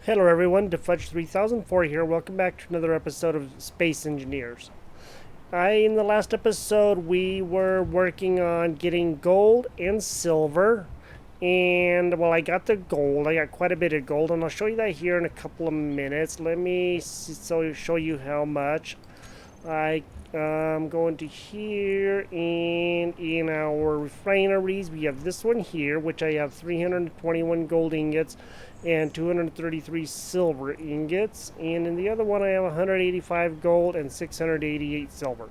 Hello everyone, Defudge 3004 here. Welcome back to another episode of Space Engineers. In the last episode, we were working on getting gold and silver. And, well, I got the gold. I got quite a bit of gold, and I'll show you that here in a couple of minutes. Let me show you how much. I'm going to here, and in our refineries, we have this one here, which I have 321 gold ingots and 233 silver ingots. And in the other one, I have 185 gold and 688 silver.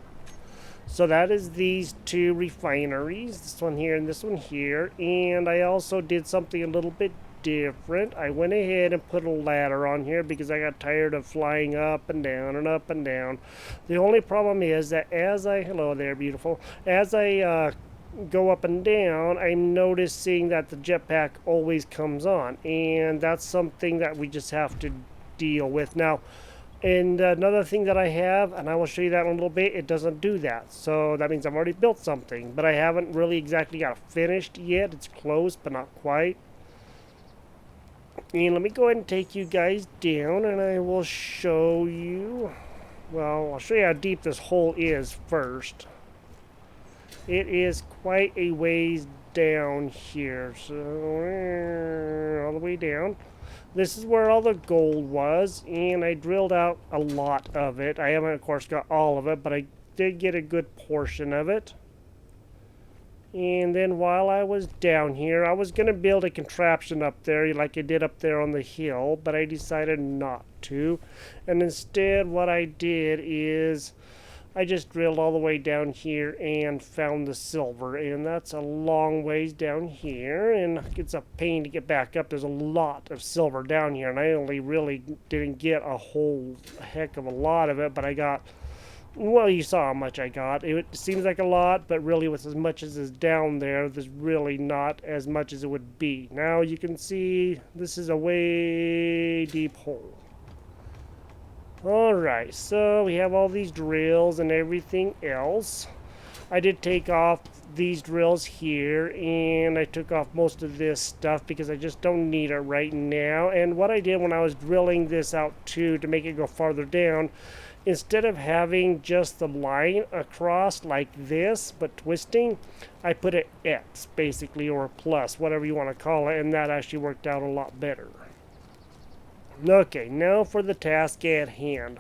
So that is these two refineries, this one here and this one here. And I also did something a little bit different. I went ahead and put a ladder on here because I got tired of flying up and down and up and down. The only problem is that hello there, beautiful, as I go up and down, I'm noticing that the jetpack always comes on, and that's something that we just have to deal with now. And another thing that I have, and I will show you that in a little bit, it doesn't do that. So that means I've already built something, but I haven't really exactly got it finished yet. It's close, but not quite. And let me go ahead and take you guys down, and I will show you. Well, I'll show you how deep this hole is first. It is quite a ways down here. So, all the way down. This is where all the gold was, and I drilled out a lot of it. I haven't, of course, got all of it, but I did get a good portion of it. And then while I was down here, I was going to build a contraption up there like I did up there on the hill, but I decided not to. And instead, what I did is I just drilled all the way down here and found the silver. And that's a long ways down here, and it's a pain to get back up. There's a lot of silver down here, and I only really didn't get a whole heck of a lot of it, but I got... Well, you saw how much I got. It seems like a lot, but really with as much as is down there, there's really not as much as it would be. Now you can see this is a way deep hole. Alright, so we have all these drills and everything else. I did take off these drills here, and I took off most of this stuff because I just don't need it right now. And what I did when I was drilling this out too, to make it go farther down, instead of having just the line across like this, but twisting, I put an X, basically, or a plus, whatever you want to call it, and that actually worked out a lot better. Okay, now for the task at hand.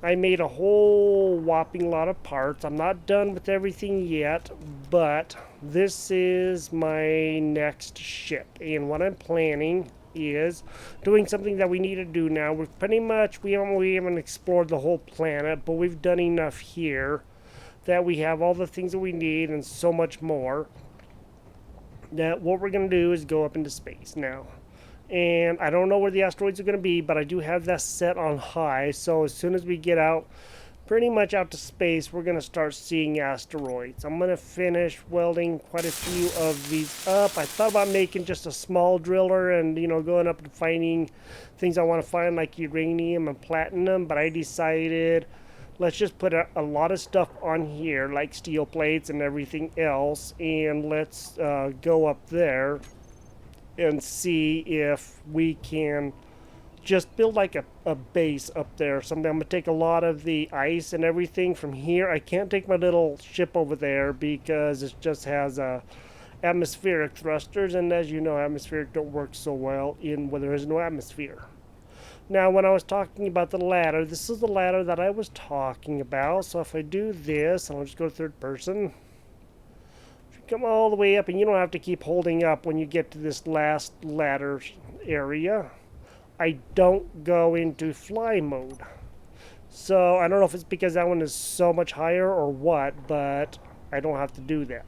I made a whole whopping lot of parts. I'm not done with everything yet, but this is my next ship, and what I'm planning is doing something that we need to do now. We've pretty much, we haven't explored the whole planet, but we've done enough here that we have all the things that we need and so much more, that what we're going to do is go up into space now. And I don't know where the asteroids are going to be, but I do have that set on high, so as soon as we get out, pretty much out to space, we're going to start seeing asteroids. I'm going to finish welding quite a few of these up. I thought about making just a small driller and, going up and finding things I want to find like uranium and platinum, but I decided let's just put a lot of stuff on here like steel plates and everything else, and let's go up there and see if we can just build like a base up there. Someday I'm going to take a lot of the ice and everything from here. I can't take my little ship over there because it just has atmospheric thrusters, and as you know, atmospheric don't work so well in where there is no atmosphere. Now, when I was talking about the ladder, this is the ladder that I was talking about. So if I do this, I'll just go to third person. Come all the way up, and you don't have to keep holding up when you get to this last ladder area. I don't go into fly mode. So I don't know if it's because that one is so much higher or what, but I don't have to do that.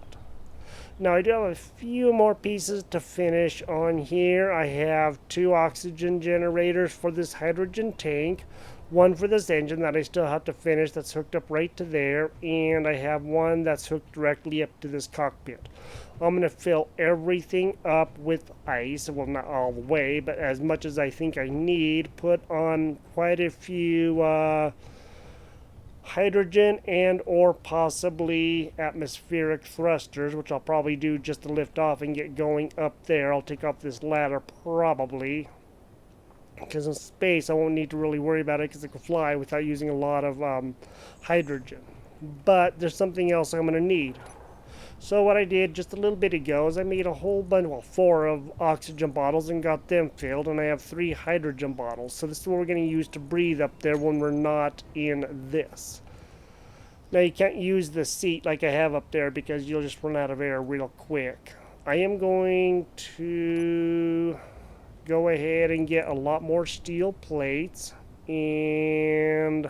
Now I do have a few more pieces to finish on here. I have 2 oxygen generators for this hydrogen tank, one for this engine that I still have to finish that's hooked up right to there, and I have one that's hooked directly up to this cockpit. I'm going to fill everything up with ice. Well, not all the way, but as much as I think I need. Put on quite a few hydrogen and or possibly atmospheric thrusters, which I'll probably do just to lift off and get going up there. I'll take off this ladder probably. because in space I won't need to really worry about it because it can fly without using a lot of hydrogen. But there's something else I'm going to need. So what I did just a little bit ago is I made a whole bunch, well, 4 of oxygen bottles and got them filled, and I have 3 hydrogen bottles. So this is what we're going to use to breathe up there when we're not in this. Now you can't use the seat like I have up there because you'll just run out of air real quick. I am going to go ahead and get a lot more steel plates, and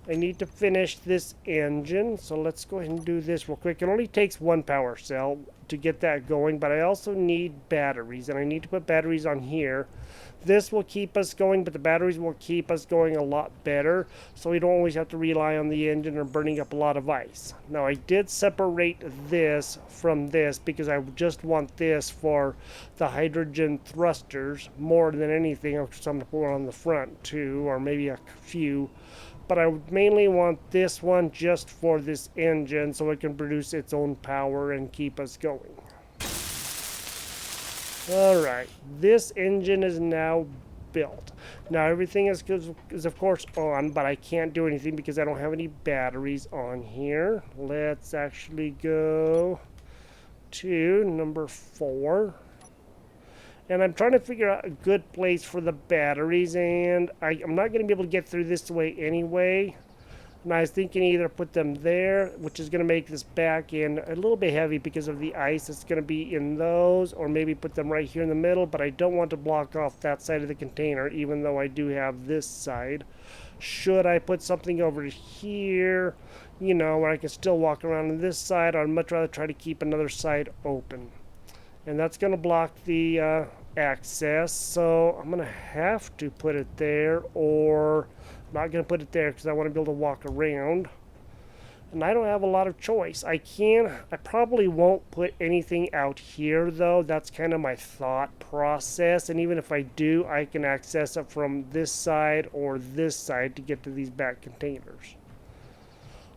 I need to finish this engine, so let's go ahead and do this real quick. It only takes 1 power cell to get that going, but I also need batteries, and I need to put batteries on here. This will keep us going, but the batteries will keep us going a lot better, so we don't always have to rely on the engine or burning up a lot of ice. Now, I did separate this from this because I just want this for the hydrogen thrusters more than anything. I'm going to put on the front too, or maybe a few. But I mainly want this one just for this engine so it can produce its own power and keep us going. Alright, this engine is now built. Now everything is of course on, but I can't do anything because I don't have any batteries on here. Let's actually go to number 4. And I'm trying to figure out a good place for the batteries, and I'm not going to be able to get through this way anyway. And I was thinking either put them there, which is going to make this back end a little bit heavy because of the ice that's going to be in those, or maybe put them right here in the middle, but I don't want to block off that side of the container, even though I do have this side. Should I put something over here, you know, where I can still walk around on this side? I'd much rather try to keep another side open. And that's going to block the access, so I'm going to have to put it there, or I'm not going to put it there because I want to be able to walk around. And I don't have a lot of choice. I probably won't put anything out here though. That's kind of my thought process. And even if I do, I can access it from this side or this side to get to these back containers.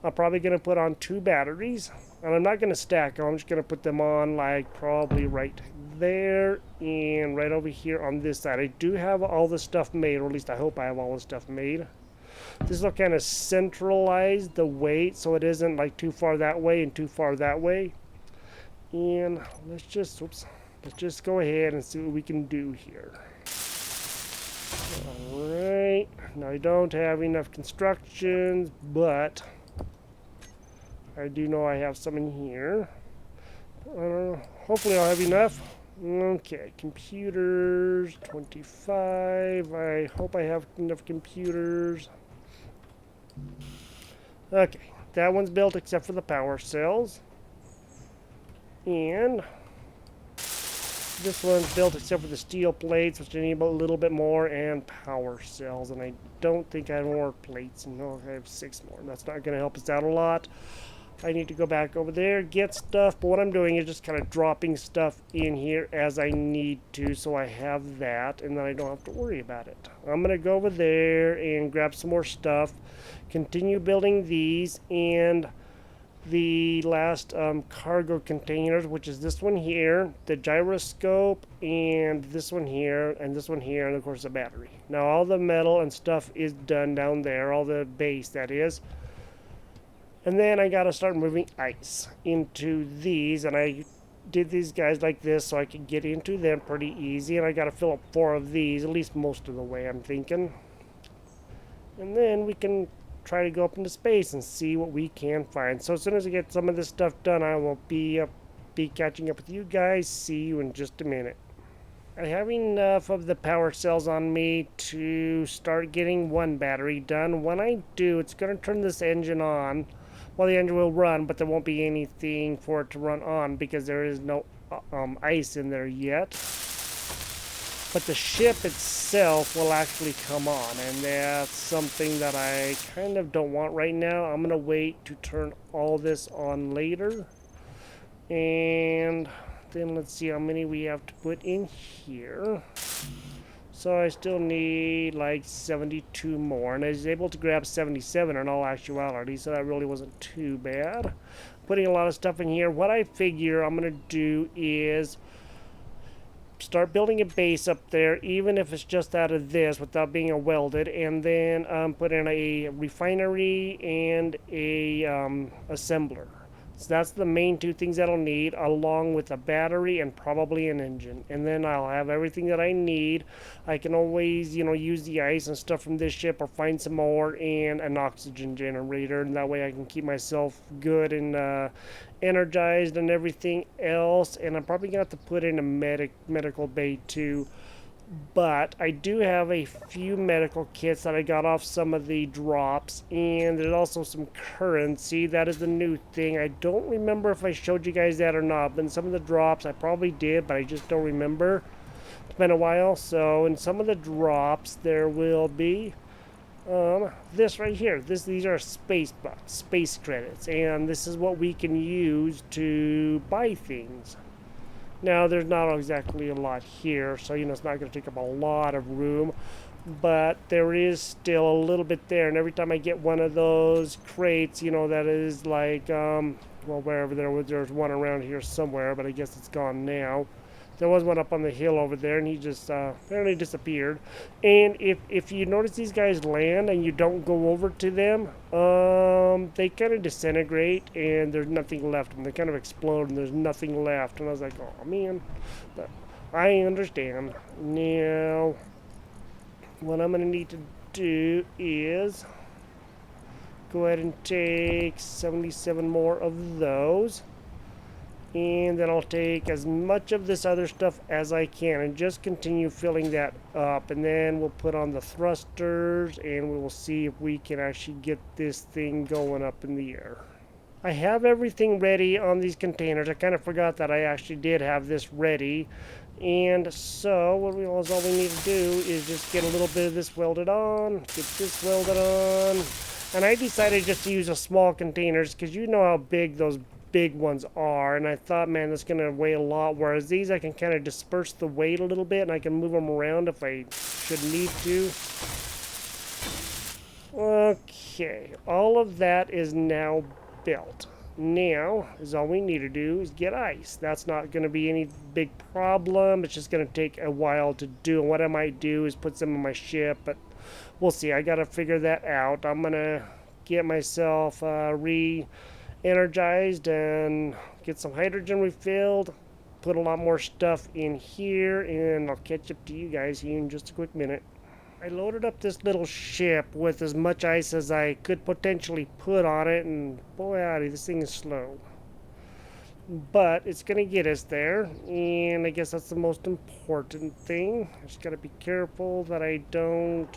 I'm probably going to put on 2 batteries. And I'm not going to stack them. I'm just going to put them on like probably right there and right over here on this side. I do have all the stuff made, or at least I hope I have all the stuff made. This will kind of centralize the weight so it isn't like too far that way and too far that way. And let's just go ahead and see what we can do here. Alright, now I don't have enough constructions, but I do know I have some in here. Hopefully I'll have enough. Okay, computers, 25. I hope I have enough computers. Okay, that one's built except for the power cells. And this one's built except for the steel plates, which I need a little bit more, and power cells. And I don't think I have more plates. No, I have 6 more. That's not going to help us out a lot. I need to go back over there, get stuff, but what I'm doing is just kind of dropping stuff in here as I need to, so I have that, and then I don't have to worry about it. I'm going to go over there and grab some more stuff, continue building these, and the last cargo containers, which is this one here, the gyroscope, and this one here, and this one here, and of course the battery. Now all the metal and stuff is done down there, all the base that is. And then I gotta start moving ice into these, and I did these guys like this so I could get into them pretty easy, and I gotta fill up 4 of these, at least most of the way, I'm thinking. And then we can try to go up into space and see what we can find. So as soon as I get some of this stuff done, I will be catching up with you guys. See you in just a minute. I have enough of the power cells on me to start getting 1 battery done. When I do, it's going to turn this engine on. Well, the engine will run, but there won't be anything for it to run on because there is no ice in there yet. But the ship itself will actually come on, and that's something that I kind of don't want right now. I'm going to wait to turn all this on later. And then let's see how many we have to put in here. So I still need like 72 more, and I was able to grab 77 in all actuality, so that really wasn't too bad. Putting a lot of stuff in here. What I figure I'm going to do is start building a base up there, even if it's just out of this without being a welded, and then put in a refinery and a assembler. So that's the main two things that I'll need, along with a battery and probably an engine. And then I'll have everything that I need. I can always, use the ice and stuff from this ship or find some more and an oxygen generator. And that way I can keep myself good and energized and everything else. And I'm probably going to have to put in a medical bay too. But I do have a few medical kits that I got off some of the drops, and there's also some currency. That is the new thing. I don't remember if I showed you guys that or not, but in some of the drops I probably did, but I just don't remember. It's been a while. So in some of the drops there will be this right here. These are space bucks, space credits, and this is what we can use to buy things. Now, there's not exactly a lot here, so, it's not going to take up a lot of room, but there is still a little bit there, and every time I get one of those crates, that is like, well, wherever there's one around here somewhere, but I guess it's gone now. There was one up on the hill over there, and he just apparently disappeared. And if you notice these guys land and you don't go over to them, they kind of disintegrate, and there's nothing left. And they kind of explode, and there's nothing left. And I was like, oh, man. But I understand. Now, what I'm going to need to do is go ahead and take 77 more of those. And then I'll take as much of this other stuff as I can and just continue filling that up. And then we'll put on the thrusters and we will see if we can actually get this thing going up in the air. I have everything ready on these containers. I kind of forgot that I actually did have this ready. And so all we need to do is just get a little bit of this welded on, get this welded on. And I decided just to use a small containers because you know how big those big ones are, and I thought, man, that's going to weigh a lot, whereas these I can kind of disperse the weight a little bit and I can move them around if I should need to. Okay, all of that is now built. Now is all we need to do is get ice. That's not going to be any big problem. It's just going to take a while to do, and what I might do is put some in my ship, but we'll see. I got to figure that out. I'm going to get myself energized and get some hydrogen refilled, put a lot more stuff in here, and I'll catch up to you guys here in just a quick minute. I loaded up this little ship with as much ice as I could potentially put on it, and boy howdy, this thing is slow. But it's gonna get us there, and I guess that's the most important thing. I just gotta be careful that I don't,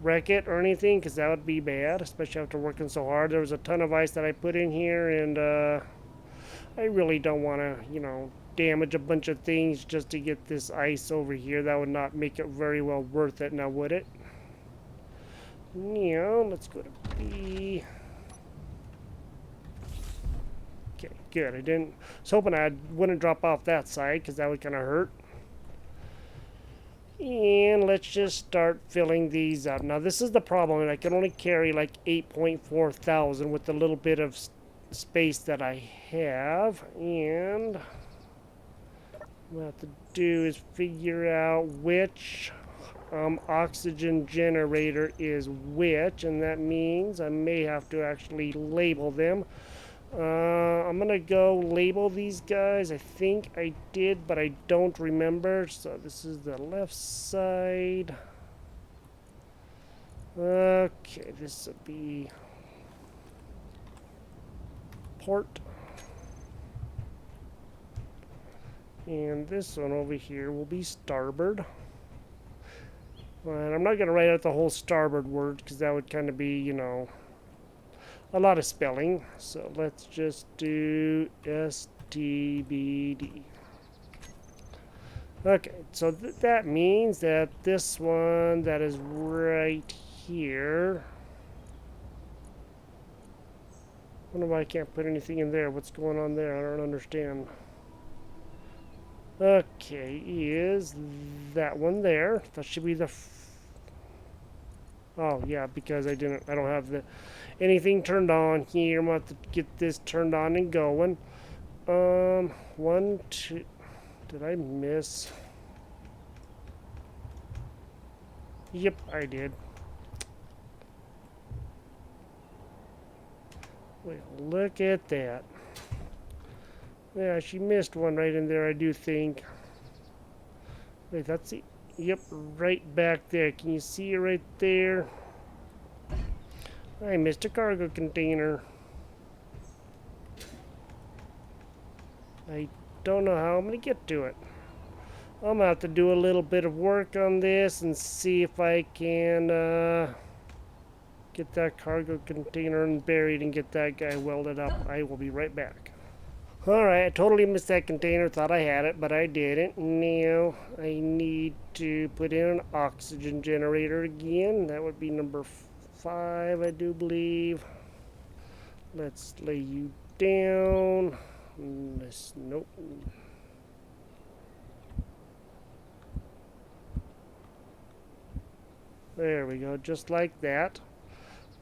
wreck it or anything, because that would be bad, especially after working so hard. There was a ton of ice that I put in here, and I really don't want to, damage a bunch of things just to get this ice over here. That would not make it very well worth it, now would it? Let's go to B. Okay, good. I was hoping I wouldn't drop off that side, because that would kind of hurt. And let's just start filling these up. Now this is the problem, and I can only carry like 8.4 thousand with the little bit of space that I have. And what I have to do is figure out which oxygen generator is which, and that means I may have to actually label them. I'm gonna go label these guys. I think I did, but I don't remember. So this is the left side. Okay, this will be port. And this one over here will be starboard. And I'm not gonna write out the whole starboard word because that would kind of be, a lot of spelling. So let's just do STBD. Okay, so that means that this one that is right here. I wonder why I can't put anything in there. What's going on there? I don't understand. Okay, is that one there. That should be the... Oh, yeah, because I don't have anything turned on here. I'm going to have to get this turned on and going. 1, 2... Did I miss? Yep, I did. Well, look at that. Yeah, she missed one right in there, I do think. Wait, that's it. Yep, right back there. Can you see it right there? I missed a cargo container. I don't know how I'm going to get to it. I'm going to have to do a little bit of work on this and see if I can get that cargo container buried and get that guy welded up. I will be right back. Alright, I totally missed that container. Thought I had it, but I didn't. Now, I need to put in an oxygen generator again. That would be number 5, I do believe. Let's lay you down. Nope. There we go, just like that.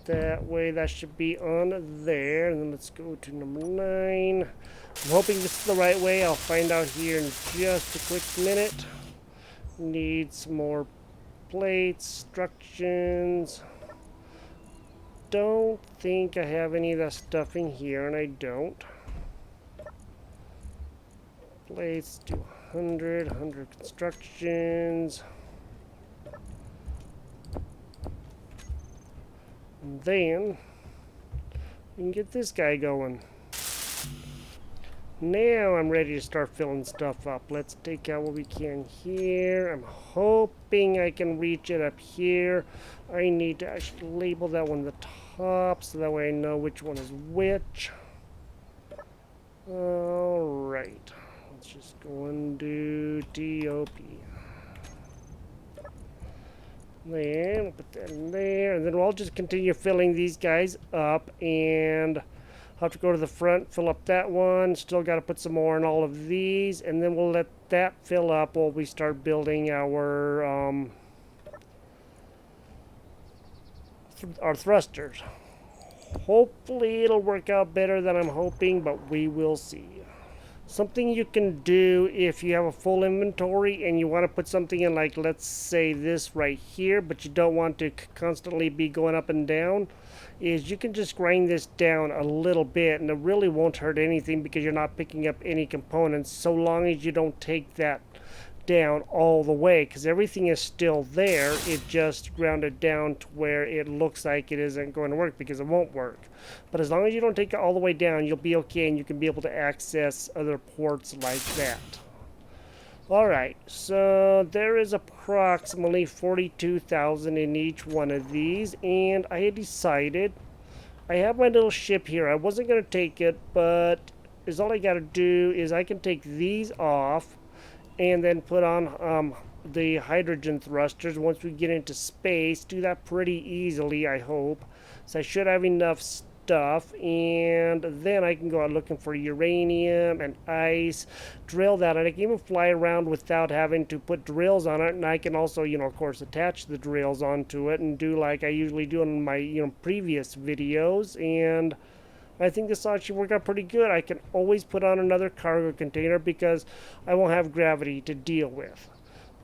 That way that should be on there. And then let's go to number 9. I'm hoping this is the right way. I'll find out here in just a quick minute. Need some more plates, instructions. Don't think I have any of that stuff in here, and I don't. Plates, do 100 constructions. And then we can get this guy going. Now I'm ready to start filling stuff up. Let's take out what we can here. I'm hoping I can reach it up here. I need to actually label that one the top so that way I know which one is which. Alright. Let's just go and do TOP. Then we'll put that in there, and then we'll just continue filling these guys up, and I'll have to go to the front, fill up that one. Still got to put some more in all of these, and then we'll let that fill up while we start building our thrusters. Hopefully it'll work out better than I'm hoping, but we will see. Something you can do if you have a full inventory and you want to put something in, like let's say this right here, but you don't want to constantly be going up and down, is you can just grind this down a little bit, and it really won't hurt anything because you're not picking up any components, so long as you don't take that down all the way, because everything is still there. It just ground it down to where it looks like it isn't going to work, because it won't work. But as long as you don't take it all the way down, you'll be okay, and you can be able to access other ports like that. Alright, so there is approximately 42,000 in each one of these, and I had decided, I have my little ship here. I wasn't going to take it, but all I got to do is I can take these off and then put on the hydrogen thrusters once we get into space. Do that pretty easily, I hope. So I should have enough stuff, and then I can go out looking for uranium and ice, drill that, and I can even fly around without having to put drills on it. And I can also, of course, attach the drills onto it and do like I usually do in my, previous videos. And I think this actually worked out pretty good. I can always put on another cargo container because I won't have gravity to deal with.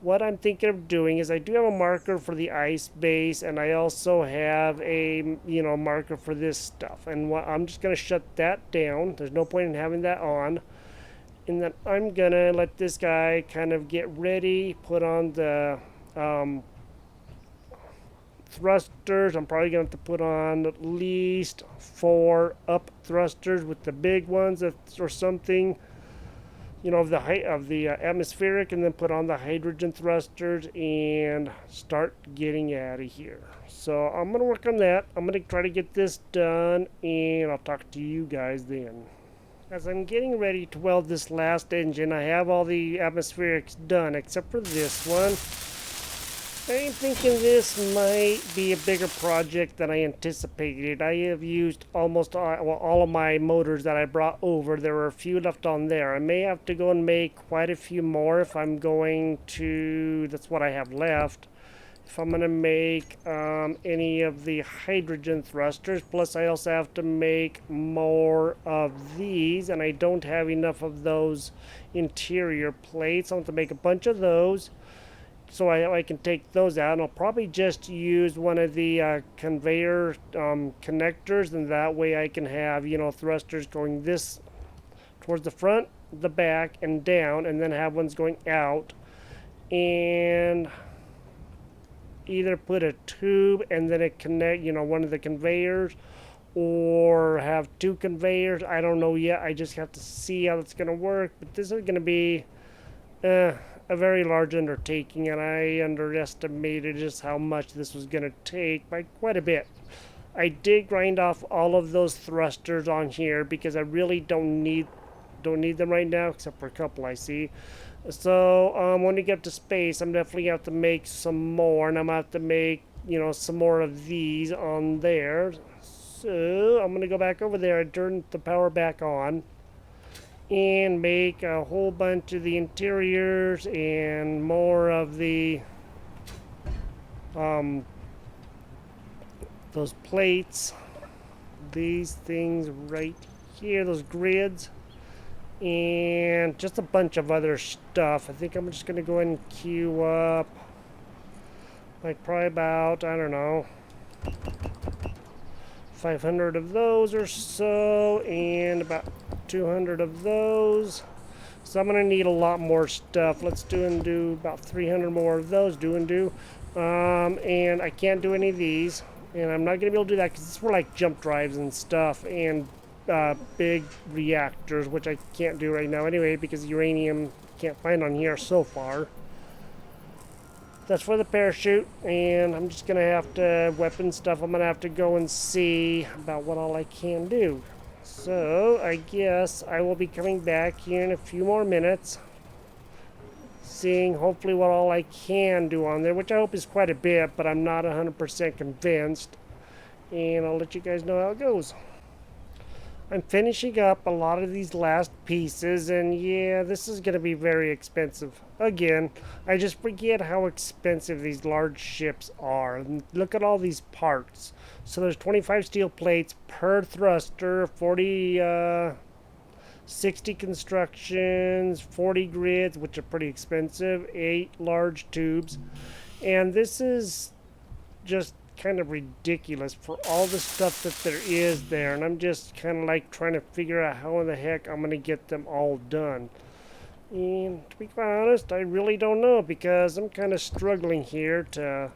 What I'm thinking of doing is I do have a marker for the ice base, and I also have a marker for this stuff. And I'm just going to shut that down. There's no point in having that on. And then I'm going to let this guy kind of get ready, put on the thrusters. I'm probably going to have to put on at least 4 up thrusters with the big ones or something, of the height of the atmospheric, and then put on the hydrogen thrusters and start getting out of here. So I'm going to work on that. I'm going to try to get this done, and I'll talk to you guys then. As I'm getting ready to weld this last engine, I have all the atmospherics done except for this one. I'm thinking this might be a bigger project than I anticipated. I have used almost all of my motors that I brought over. There were a few left on there. I may have to go and make quite a few more if I'm going to, that's what I have left, if I'm going to make any of the hydrogen thrusters. Plus, I also have to make more of these, and I don't have enough of those interior plates. I want to make a bunch of those so I can take those out. And I'll probably just use one of the conveyor connectors, and that way I can have, you know, thrusters going this towards the front, the back, and down, and then have ones going out. And either put a tube and then it connect, you know, one of the conveyors, or have two conveyors. I don't know yet. I just have to see how it's going to work. But this is going to be a very large undertaking, and I underestimated just how much this was going to take by quite a bit. I did grind off all of those thrusters on here because I really don't need them right now, except for a couple I see. So when we get to space, I'm definitely going to have to make some more, and I'm going to have to make, you know, some more of these on there. So I'm going to go back over there and turn the power back on and make a whole bunch of the interiors and more of the those plates, these things right here, those grids, and just a bunch of other stuff. I think I'm just going to go ahead and queue up like probably about, I don't know, 500 of those or so, and about 200 of those. So I'm going to need a lot more stuff. Let's do about 300 more of those, and I can't do any of these, and I'm not going to be able to do that because it's for like jump drives and stuff, and big reactors, which I can't do right now anyway because uranium can't find on here so far. That's for the parachute, and I'm just gonna have to weapon stuff. I'm gonna have to go and see about what all I can do. So I guess I will be coming back here in a few more minutes, seeing hopefully what all I can do on there, which I hope is quite a bit, but I'm not 100% convinced, and I'll let you guys know how it goes. I'm finishing up a lot of these last pieces, and yeah, this is going to be very expensive. Again, I just forget how expensive these large ships are. And look at all these parts. So there's 25 steel plates per thruster, 60 constructions, 40 grids, which are pretty expensive, 8 large tubes. And this is just kind of ridiculous for all the stuff that there is there, and I'm just kind of like trying to figure out how in the heck I'm going to get them all done. And to be quite honest, I really don't know, because I'm kind of struggling here to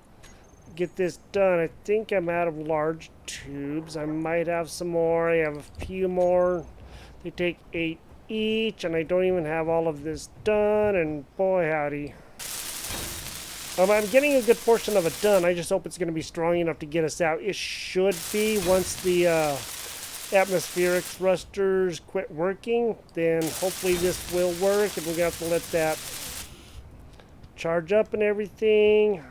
get this done. I think I'm out of large tubes. I might have some more. I have a few more. They take 8 each, and I don't even have all of this done, and boy howdy. I'm getting a good portion of it done. I just hope it's going to be strong enough to get us out. It should be. Once the atmospheric thrusters quit working, then hopefully this will work, and we're going to have to let that charge up and everything.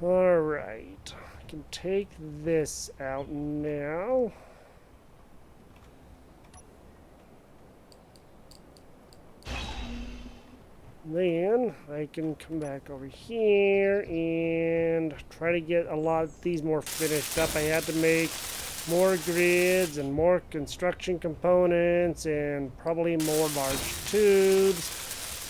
Alright. I can take this out now. Then I can come back over here and try to get a lot of these more finished up. I had to make more grids and more construction components and probably more large tubes.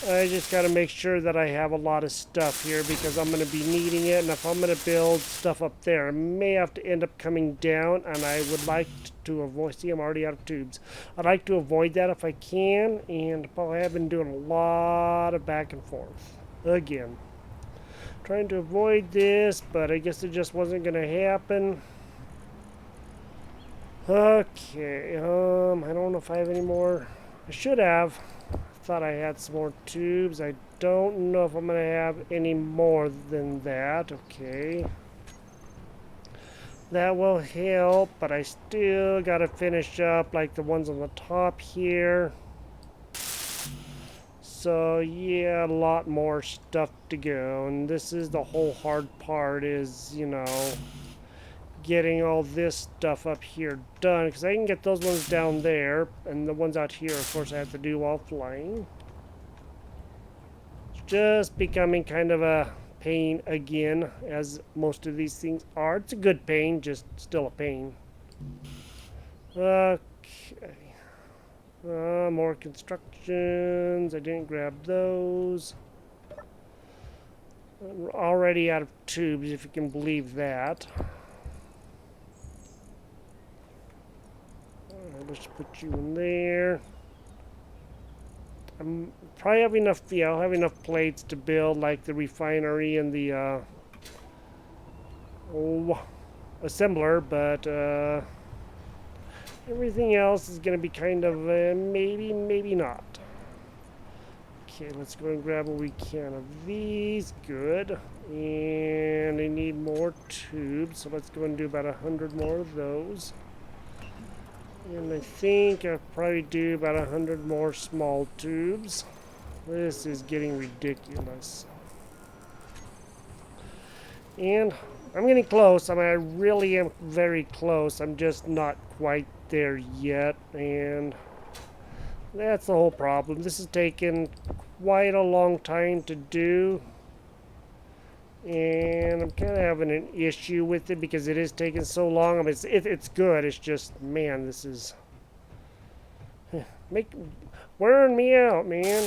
I just got to make sure that I have a lot of stuff here because I'm going to be needing it. And if I'm going to build stuff up there, I may have to end up coming down, and I would like to avoid, see, I'm already out of tubes. I'd like to avoid that if I can, and I have been doing a lot of back and forth. Again, trying to avoid this, but I guess it just wasn't going to happen. Okay, I don't know if I have any more. I should have. Thought I had some more tubes. I don't know if I'm going to have any more than that. Okay. That will help, but I still got to finish up like the ones on the top here. So yeah, a lot more stuff to go. And this is the whole hard part is, you know, getting all this stuff up here done, because I can get those ones down there, and the ones out here, of course, I have to do while flying. It's just becoming kind of a pain again, as most of these things are. It's a good pain, just still a pain. Okay. More constructions. I didn't grab those. We're already out of tubes, if you can believe that. Let's put you in there. I'm probably have enough. Yeah, I'll have enough plates to build like the refinery and the assembler, but everything else is going to be kind of maybe, maybe not. Okay, let's go and grab what we can of these. Good. And I need more tubes, so let's go and do about 100 more of those. And I think I'll probably do about 100 more small tubes. This is getting ridiculous. And I'm getting close. I mean, I really am very close. I'm just not quite there yet. And that's the whole problem. This has taken quite a long time to do. And I'm kind of having an issue with it because it is taking so long. I mean, it's good. It's just, man, this is wearing me out, man.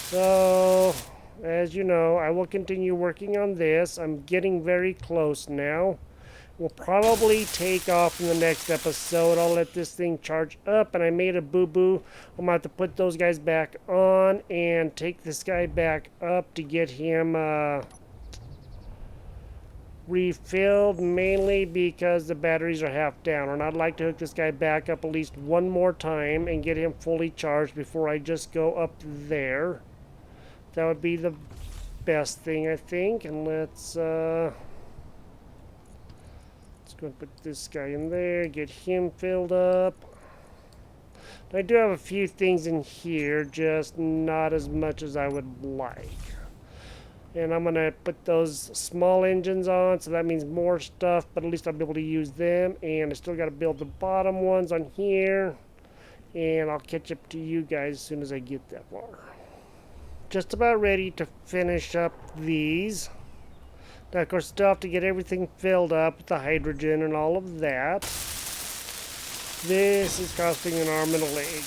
So, as you know, I will continue working on this. I'm getting very close now. We'll probably take off in the next episode. I'll let this thing charge up, and I made a boo-boo. I'm going to have to put those guys back on and take this guy back up to get him refilled, mainly because the batteries are half down. And I'd like to hook this guy back up at least one more time and get him fully charged before I just go up there. That would be the best thing, I think. And let's go and put this guy in there, get him filled up. I do have a few things in here, just not as much as I would like. And I'm going to put those small engines on, so that means more stuff, but at least I'll be able to use them. And I still got to build the bottom ones on here. And I'll catch up to you guys as soon as I get that far. Just about ready to finish up these. Now, of course, still have to get everything filled up with the hydrogen and all of that. This is costing an arm and a leg.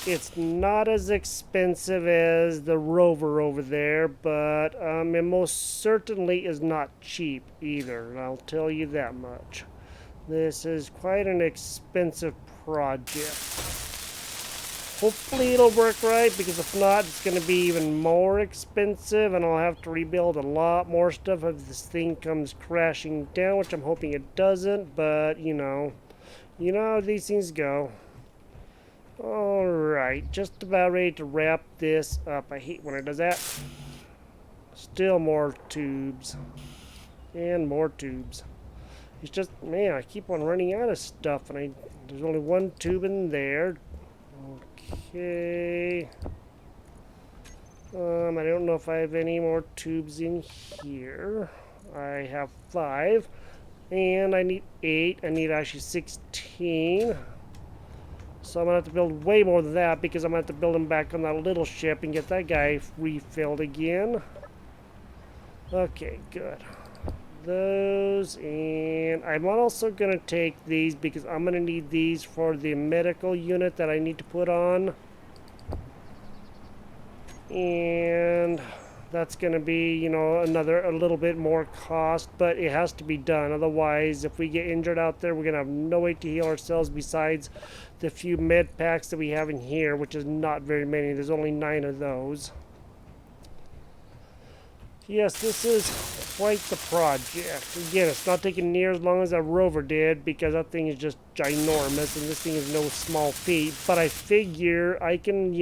It's not as expensive as the Rover over there, but it most certainly is not cheap either, and I'll tell you that much. This is quite an expensive project. Hopefully it'll work right, because if not, it's going to be even more expensive, and I'll have to rebuild a lot more stuff if this thing comes crashing down, which I'm hoping it doesn't, but you know how these things go. Alright, just about ready to wrap this up. I hate when it does that. Still more tubes. And more tubes. It's just, man, I keep on running out of stuff, and there's only one tube in there. Okay. I don't know if I have any more tubes in here. I have 5. And I need 8. I need actually 16. So I'm going to have to build way more than that, because I'm going to have to build him back on that little ship and get that guy refilled again. Okay, good. Those, and I'm also going to take these because I'm going to need these for the medical unit that I need to put on. And that's going to be, a little bit more cost, but it has to be done. Otherwise, if we get injured out there, we're going to have no way to heal ourselves besides the few med packs that we have in here, which is not very many. There's only 9 of those. Yes, this is quite the project. Again, it's not taking near as long as that Rover did, because that thing is just ginormous, and this thing is no small feat. But I figure I can,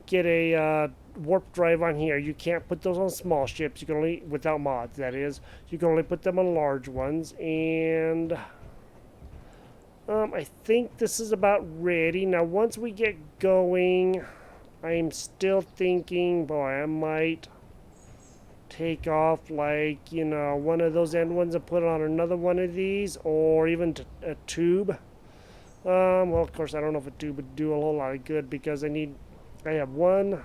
get a warp drive on here. You can't put those on small ships. You can only, without mods, that is. You can only put them on large ones. And I think this is about ready. Now, once we get going, I'm still thinking, boy, I might take off one of those end ones and put on another one of these, or even a tube. Well, of course, I don't know if a tube would do a whole lot of good, because I have 1,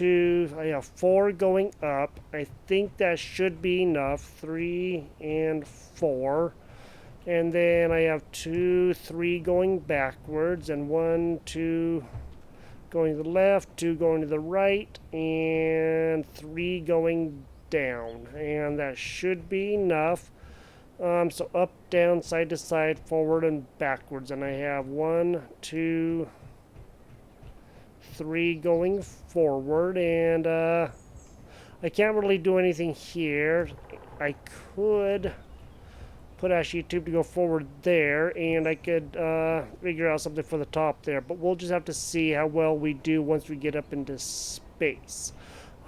2, I have 4 going up. I think that should be enough. 3 and 4. And then I have 2, 3 going backwards, and 1, 2 going to the left, 2 going to the right, and 3 going down. And that should be enough. So up, down, side to side, forward, and backwards. And I have 1, 2, 3 going forward. And I can't really do anything here. I could put actually a tube to go forward there, and I could figure out something for the top there. But we'll just have to see how well we do once we get up into space.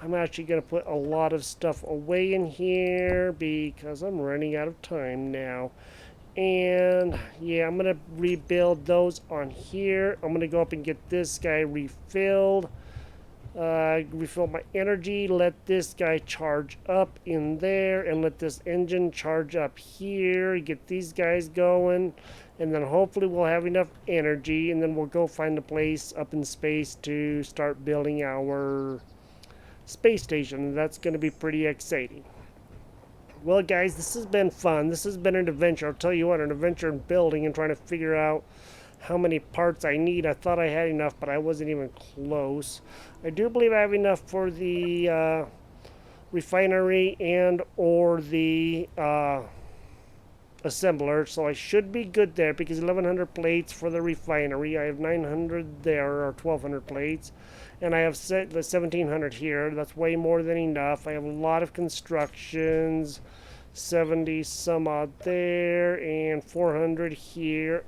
I'm actually going to put a lot of stuff away in here because I'm running out of time now. And yeah, I'm going to rebuild those on here. I'm going to go up and get this guy refilled. Refill my energy, let this guy charge up in there, and let this engine charge up here. Get these guys going, and then hopefully we'll have enough energy, and then we'll go find a place up in space to start building our space station. That's going to be pretty exciting. Well, guys, this has been fun. This has been an adventure. I'll tell you what, an adventure in building and trying to figure out how many parts I need. I thought I had enough, but I wasn't even close. I do believe I have enough for the refinery and or the assembler, so I should be good there because 1,100 plates for the refinery. I have 900 there, or 1,200 plates, and I have the 1,700 here. That's way more than enough. I have a lot of constructions. 70 some odd there, and 400 here.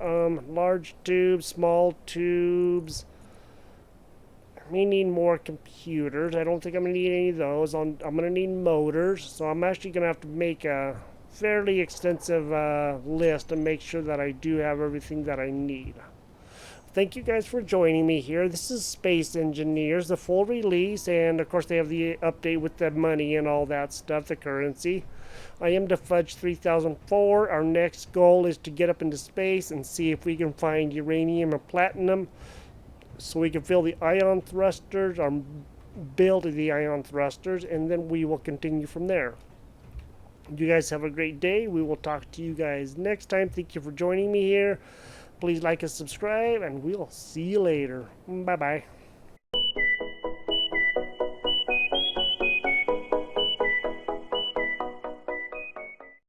Large tubes, small tubes. I may need more computers. I don't think I'm going to need any of those. I'm going to need motors, so I'm actually going to have to make a fairly extensive list and make sure that I do have everything that I need. Thank you guys for joining me here. This is Space Engineers, the full release, and of course they have the update with the money and all that stuff, the currency. I am the Fudge 3004. Our next goal is to get up into space and see if we can find uranium or platinum so we can fill the ion thrusters, or build the ion thrusters, and then we will continue from there. You guys have a great day. We will talk to you guys next time. Thank you for joining me here. Please like and subscribe, and we'll see you later. Bye-bye.